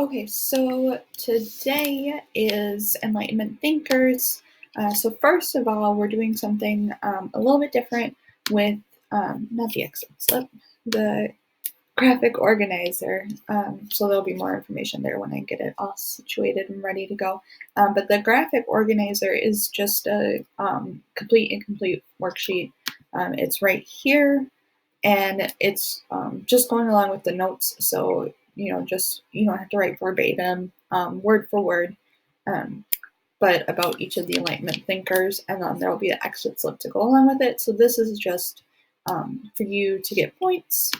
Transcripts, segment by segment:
Okay, so today is Enlightenment Thinkers. So first of all, we're doing something a little bit different with not the exit slip, the graphic organizer. So there'll be more information there when I get it all situated and ready to go. But the graphic organizer is just a complete incomplete worksheet. It's right here, and it's just going along with the notes. So just you don't have to write verbatim, word for word, but about each of the Enlightenment thinkers, and then there'll be an exit slip to go along with it. So this is just for you to get points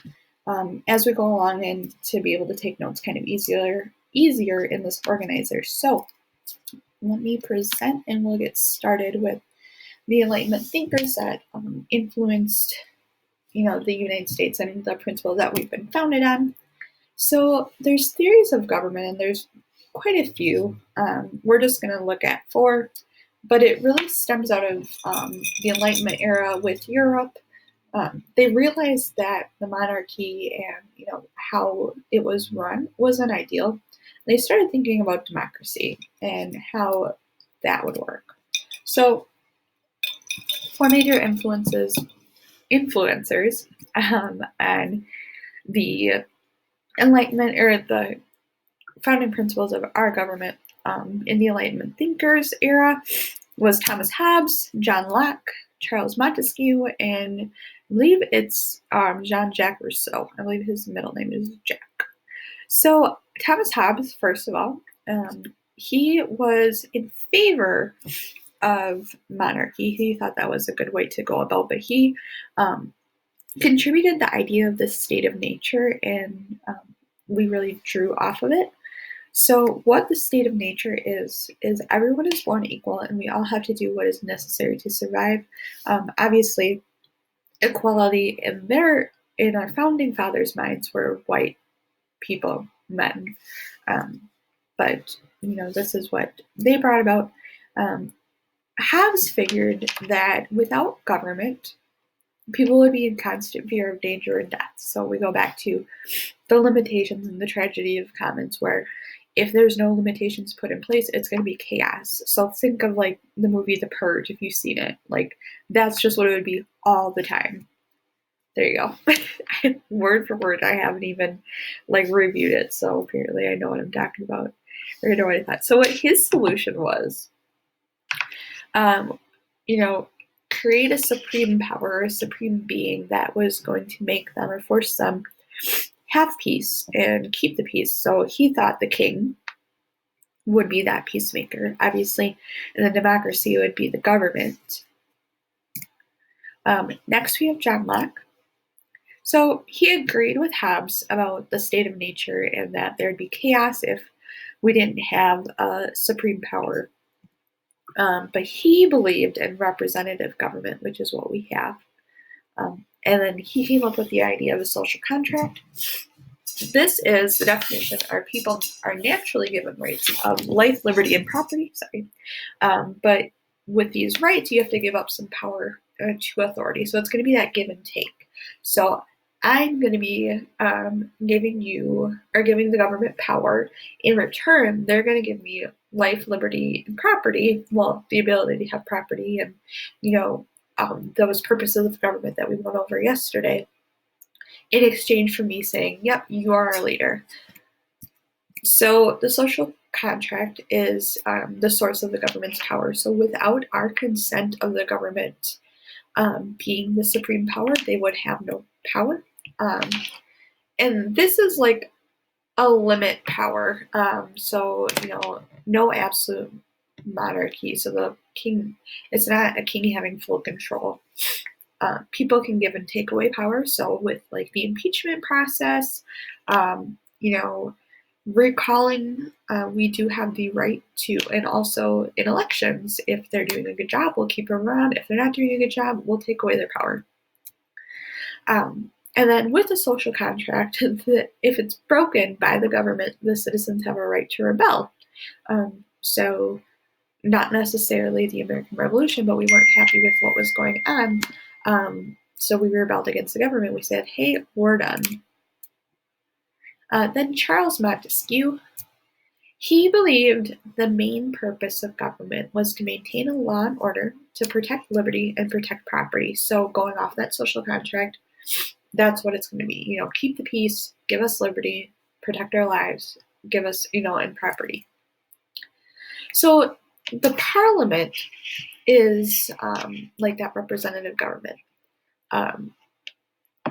as we go along and to be able to take notes kind of easier in this organizer. So let me present and we'll get started with the Enlightenment thinkers that influenced the United States and the principles that we've been founded on. So there's theories of government, and there's quite a few. We're just going to look at 4, but it really stems out of the Enlightenment era with Europe. They realized that the monarchy and how it was run wasn't ideal. They started thinking about democracy and how that would work. So 4 major influencers on the Enlightenment, or the founding principles of our government in the Enlightenment thinkers era, was Thomas Hobbes, John Locke, Charles Montesquieu, and I believe it's Jean-Jacques Rousseau. I believe his middle name is Jack. So Thomas Hobbes, first of all, he was in favor of monarchy. He thought that was a good way to go about, but he contributed the idea of the state of nature, and we really drew off of it. So what the state of nature is everyone is born equal, and we all have to do what is necessary to survive. Obviously, equality in our founding fathers' minds were white people, men, but this is what they brought about. Hobbes figured that without government, people would be in constant fear of danger and death. So we go back to the limitations and the tragedy of commons, where if there's no limitations put in place, it's going to be chaos. So think of like the movie The Purge, if you've seen it. Like, that's just what it would be all the time. There you go. Word for word. I haven't even reviewed it, so apparently I know what I'm talking about, or I know what I thought. So what his solution was, create a supreme power, a supreme being that was going to make them or force them have peace and keep the peace. So he thought the king would be that peacemaker, obviously, and the democracy would be the government. Next, we have John Locke. So he agreed with Hobbes about the state of nature and that there'd be chaos if we didn't have a supreme power. But he believed in representative government, which is what we have. And then he came up with the idea of a social contract. This is the definition: our people are naturally given rights of life, liberty, and property. But with these rights, you have to give up some power to authority. So it's going to be that give and take. So I'm going to be giving the government power. In return, they're going to give me life, liberty, and property. Well, the ability to have property and, those purposes of government that we went over yesterday, in exchange for me saying, yep, you are our leader. So the social contract is the source of the government's power. So without our consent of the government being the supreme power, they would have no power. And this is like a limit power. So, no absolute monarchy. So the king, it's not a king having full control. People can give and take away power. So with the impeachment process, recalling, we do have the right to, and also in elections, if they're doing a good job, we'll keep them around. If they're not doing a good job, we'll take away their power. And then with the social contract, if it's broken by the government, the citizens have a right to rebel. So not necessarily the American Revolution, but we weren't happy with what was going on. So we rebelled against the government. We said, hey, we're done. Then Charles Montesquieu, He believed the main purpose of government was to maintain a law and order, to protect liberty and protect property. So going off that social contract, that's what it's going to be. Keep the peace, give us liberty, protect our lives, give us, and property. So the parliament is like that representative government,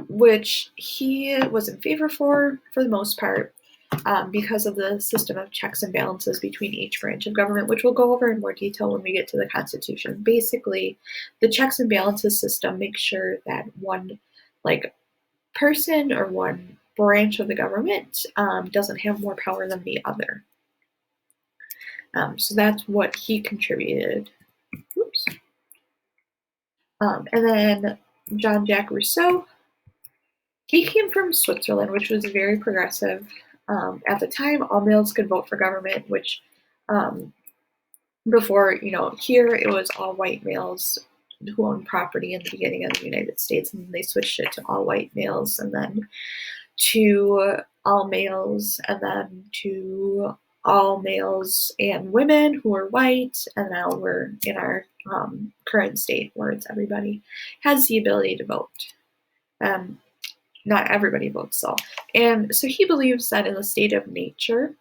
which he was in favor for the most part, because of the system of checks and balances between each branch of government, which we'll go over in more detail when we get to the Constitution. Basically, the checks and balances system makes sure that one person or one branch of the government doesn't have more power than the other. So that's what he contributed. Oops. And then Jean-Jacques Rousseau, he came from Switzerland, which was very progressive. At the time, all males could vote for government, which before, here it was all white males who owned property in the beginning of the United States, and they switched it to all white males, and then to all males, and then to all males and women who are white, and now we're in our current state where it's everybody has the ability to vote. Not everybody votes though. And so he believes that in the state of nature,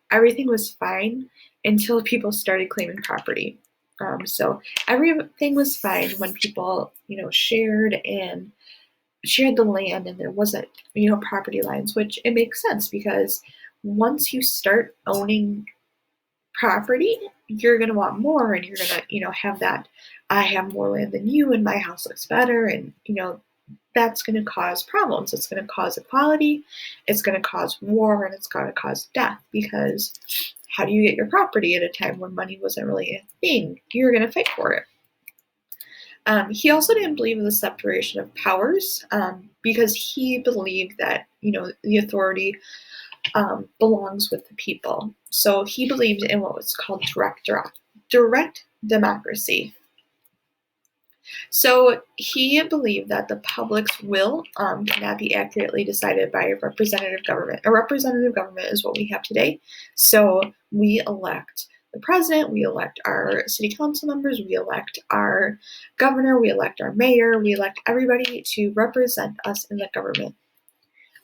everything was fine until people started claiming property. So everything was fine when people, shared the land and there wasn't, property lines, which it makes sense because once you start owning property, you're going to want more and you're going to, have that, I have more land than you and my house looks better. And, that's going to cause problems. It's going to cause equality, it's going to cause war, and it's going to cause death, because how do you get your property at a time when money wasn't really a thing? You're going to fight for it. He also didn't believe in the separation of powers, because he believed that, the authority belongs with the people. So he believed in what was called direct democracy. So he believed that the public's will cannot be accurately decided by a representative government. A representative government is what we have today. So we elect the president, we elect our city council members, we elect our governor, we elect our mayor, we elect everybody to represent us in the government.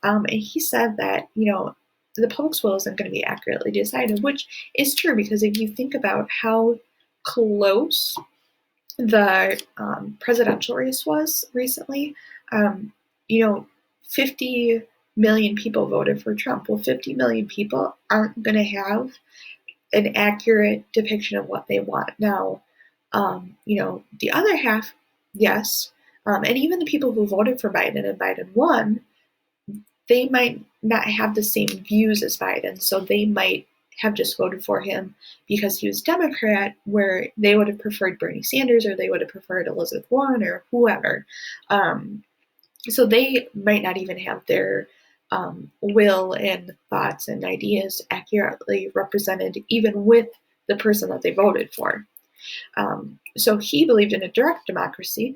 And he said that, the public's will isn't going to be accurately decided, which is true, because if you think about how close the presidential race was recently, 50 million people voted for Trump. Well, 50 million people aren't going to have an accurate depiction of what they want. Now, the other half, yes, and even the people who voted for Biden and Biden won, they might not have the same views as Biden, so they might have just voted for him because he was Democrat, where they would have preferred Bernie Sanders, or they would have preferred Elizabeth Warren or whoever. So they might not even have their will and thoughts and ideas accurately represented, even with the person that they voted for. So he believed in a direct democracy.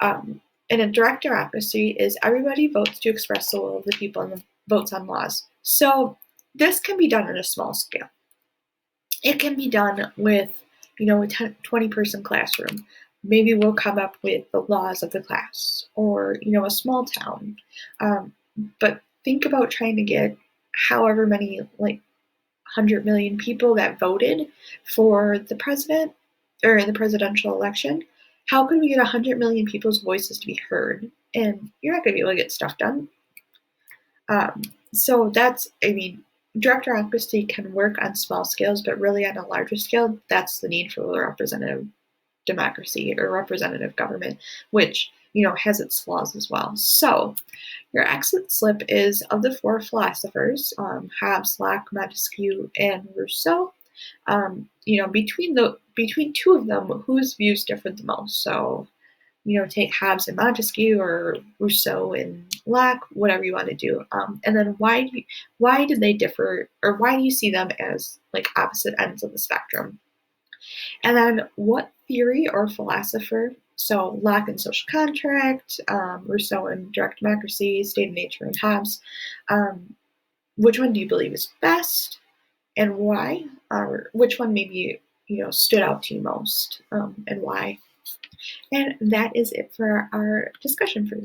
And a direct democracy is everybody votes to express the will of the people and votes on laws. So this can be done on a small scale. It can be done with, a 20-person classroom. Maybe we'll come up with the laws of the class, or, a small town. But think about trying to get however many, 100 million people that voted for the president or the presidential election. How could we get 100 million people's voices to be heard? And you're not going to be able to get stuff done. So that's, direct democracy can work on small scales, but really on a larger scale, that's the need for representative democracy or representative government, which, has its flaws as well. So your exit slip is of the four philosophers, Hobbes, Locke, Montesquieu, and Rousseau. Between two of them, whose views differed the most? So, take Hobbes and Montesquieu, or Rousseau and Locke, whatever you want to do. And then why did they differ, or why do you see them as opposite ends of the spectrum? And then what theory or philosopher, so Locke and social contract, Rousseau and direct democracy, state of nature and Hobbes, which one do you believe is best? and why, or which one maybe stood out to you most, and why. And that is it for our discussion for